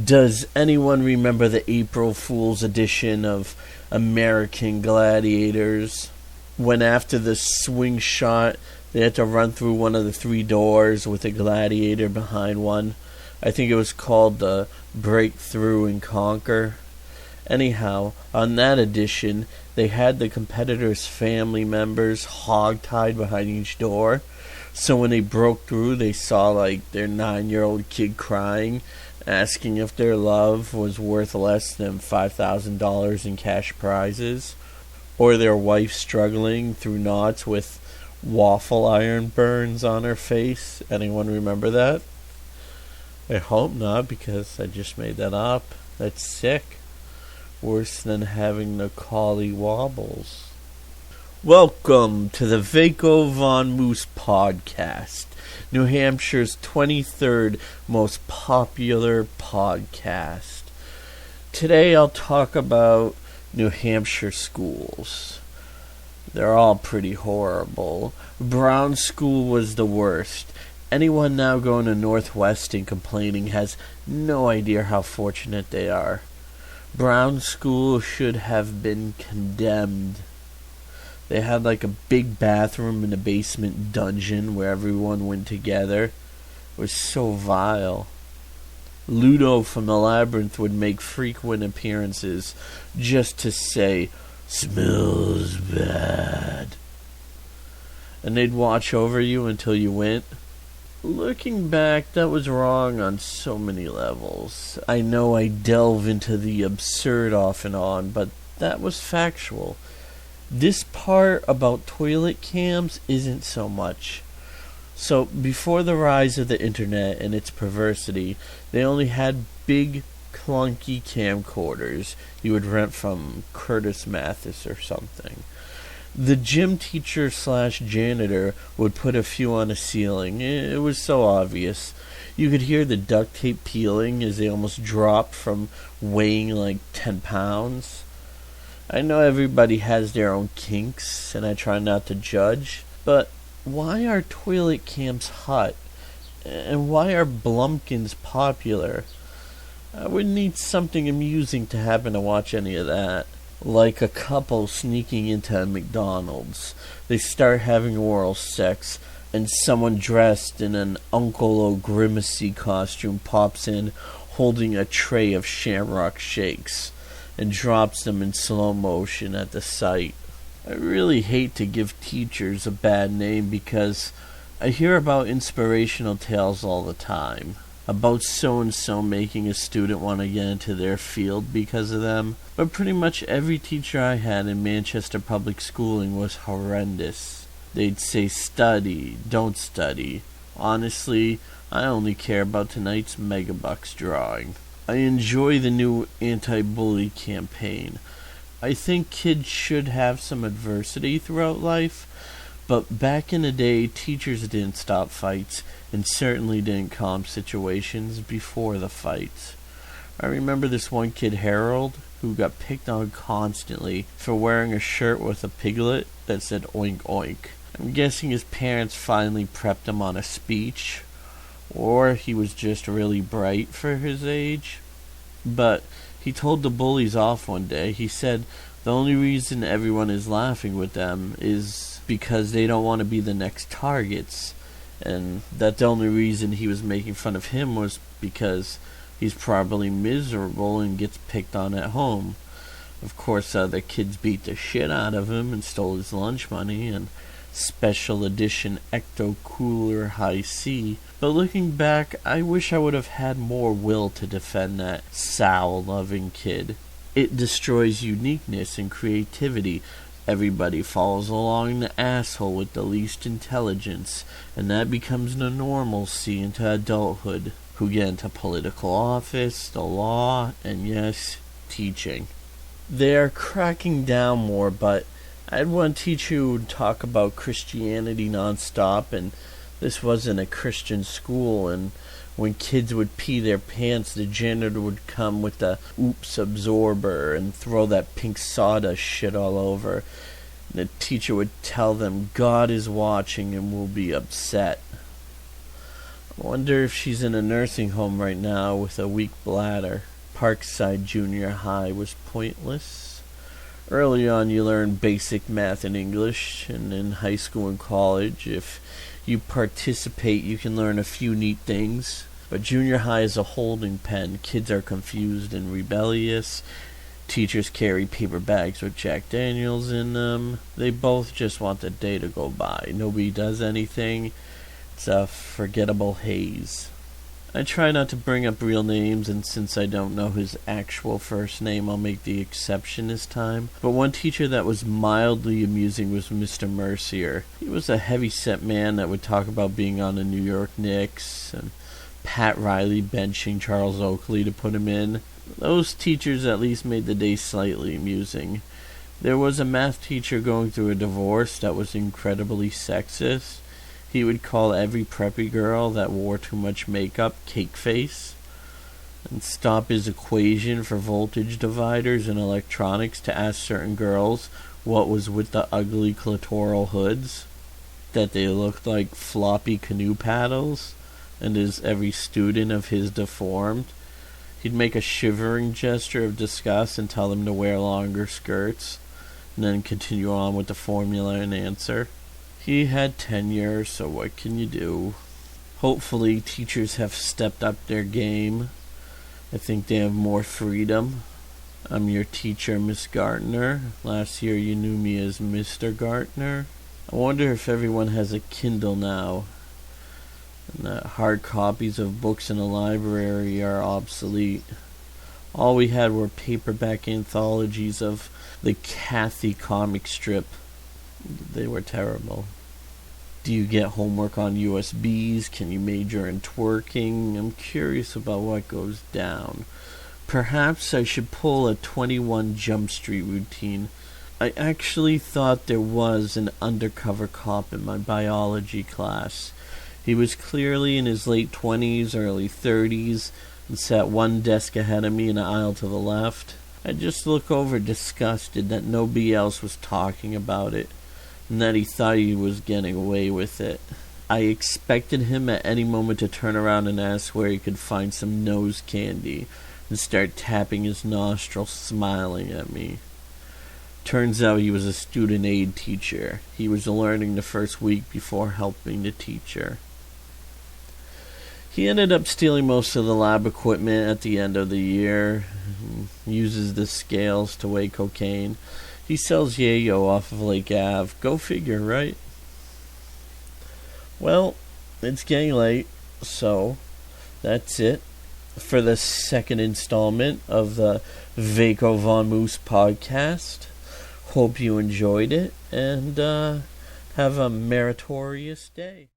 Does anyone remember the April Fool's edition of American Gladiators? When after the swing shot, they had to run through one of the 3 doors with a gladiator behind one. I think it was called the Breakthrough and Conquer. Anyhow, on that edition, they had the competitors' family members hog-tied behind each door. So when they broke through, they saw their 9-year-old kid crying, asking if their love was worth less than $5,000 in cash prizes, or their wife struggling through knots with waffle iron burns on her face. Anyone remember that? I hope not, because I just made that up. That's sick. Worse than having the collie wobbles. Welcome to the Veikko Von Moose podcast, New Hampshire's 23rd most popular podcast. Today I'll talk about New Hampshire schools. They're all pretty horrible. Brown School was the worst. Anyone now going to Northwestern complaining has no idea how fortunate they are. Brown School should have been condemned. They had a big bathroom in a basement dungeon where everyone went together. It was so vile. Ludo from the Labyrinth would make frequent appearances just to say, "Smells bad." And they'd watch over you until you went. Looking back, that was wrong on so many levels. I know I delve into the absurd off and on, but that was factual. This part about toilet cams isn't so much. So, before the rise of the internet and its perversity, they only had big, clunky camcorders you would rent from Curtis Mathis or something. The gym teacher / janitor would put a few on a ceiling. It was so obvious. You could hear the duct tape peeling as they almost dropped from weighing 10 pounds. I know everybody has their own kinks, and I try not to judge, but why are toilet cams hot? And why are Blumpkins popular? I would need something amusing to happen to watch any of that. Like a couple sneaking into a McDonald's. They start having oral sex, and someone dressed in an Uncle O'Grimacy costume pops in holding a tray of Shamrock Shakes and drops them in slow motion at the sight. I really hate to give teachers a bad name because I hear about inspirational tales all the time. About so-and-so making a student want to get into their field because of them. But pretty much every teacher I had in Manchester public schooling was horrendous. They'd say study, don't study. Honestly, I only care about tonight's Megabucks drawing. I enjoy the new anti-bully campaign. I think kids should have some adversity throughout life, but back in the day, teachers didn't stop fights, and certainly didn't calm situations before the fights. I remember this one kid, Harold, who got picked on constantly for wearing a shirt with a piglet that said oink oink. I'm guessing his parents finally prepped him on a speech, or he was just really bright for his age. But he told the bullies off one day. He said the only reason everyone is laughing with them is because they don't want to be the next targets, and that the only reason he was making fun of him was because he's probably miserable and gets picked on at home. Of course, the kids beat the shit out of him and stole his lunch money and special edition Ecto Cooler High C. But looking back, I wish I would have had more will to defend that sow-loving kid. It destroys uniqueness and creativity. Everybody follows along the asshole with the least intelligence, and that becomes the normalcy into adulthood, who get into political office, the law, and yes, teaching. They're cracking down more, but I had one teacher who would talk about Christianity nonstop, and this wasn't a Christian school, and when kids would pee their pants, the janitor would come with the oops absorber and throw that pink sawdust shit all over. And the teacher would tell them God is watching and will be upset. I wonder if she's in a nursing home right now with a weak bladder. Parkside Junior High was pointless. Early on you learn basic math and English, and in high school and college, if you participate, you can learn a few neat things. But junior high is a holding pen. Kids are confused and rebellious. Teachers carry paper bags with Jack Daniels in them. They both just want the day to go by. Nobody does anything. It's a forgettable haze. I try not to bring up real names, and since I don't know his actual first name, I'll make the exception this time. But one teacher that was mildly amusing was Mr. Mercier. He was a heavy-set man that would talk about being on the New York Knicks, and Pat Riley benching Charles Oakley to put him in. Those teachers at least made the day slightly amusing. There was a math teacher going through a divorce that was incredibly sexist. He would call every preppy girl that wore too much makeup cake face, and stop his equation for voltage dividers and electronics to ask certain girls what was with the ugly clitoral hoods, that they looked like floppy canoe paddles, and as every student of his deformed. He'd make a shivering gesture of disgust and tell them to wear longer skirts, and then continue on with the formula and answer. He had tenure, so what can you do? Hopefully teachers have stepped up their game. I think they have more freedom. I'm your teacher, Miss Gartner. Last year you knew me as Mr. Gartner. I wonder if everyone has a Kindle now, and that hard copies of books in a library are obsolete. All we had were paperback anthologies of the Kathy comic strip. They were terrible. Do you get homework on USBs? Can you major in twerking? I'm curious about what goes down. Perhaps I should pull a 21 Jump Street routine. I actually thought there was an undercover cop in my biology class. He was clearly in his late 20s, early 30s, and sat one desk ahead of me in the aisle to the left. I just looked over disgusted that nobody else was talking about it, and that he thought he was getting away with it. I expected him at any moment to turn around and ask where he could find some nose candy, and start tapping his nostrils, smiling at me. Turns out he was a student aid teacher. He was learning the first week before helping the teacher. He ended up stealing most of the lab equipment at the end of the year. He uses the scales to weigh cocaine. He sells yayo off of Lake Ave. Go figure, right? Well, it's getting late, so that's it for the second installment of the Veikko Von Moose podcast. Hope you enjoyed it, and have a meritorious day.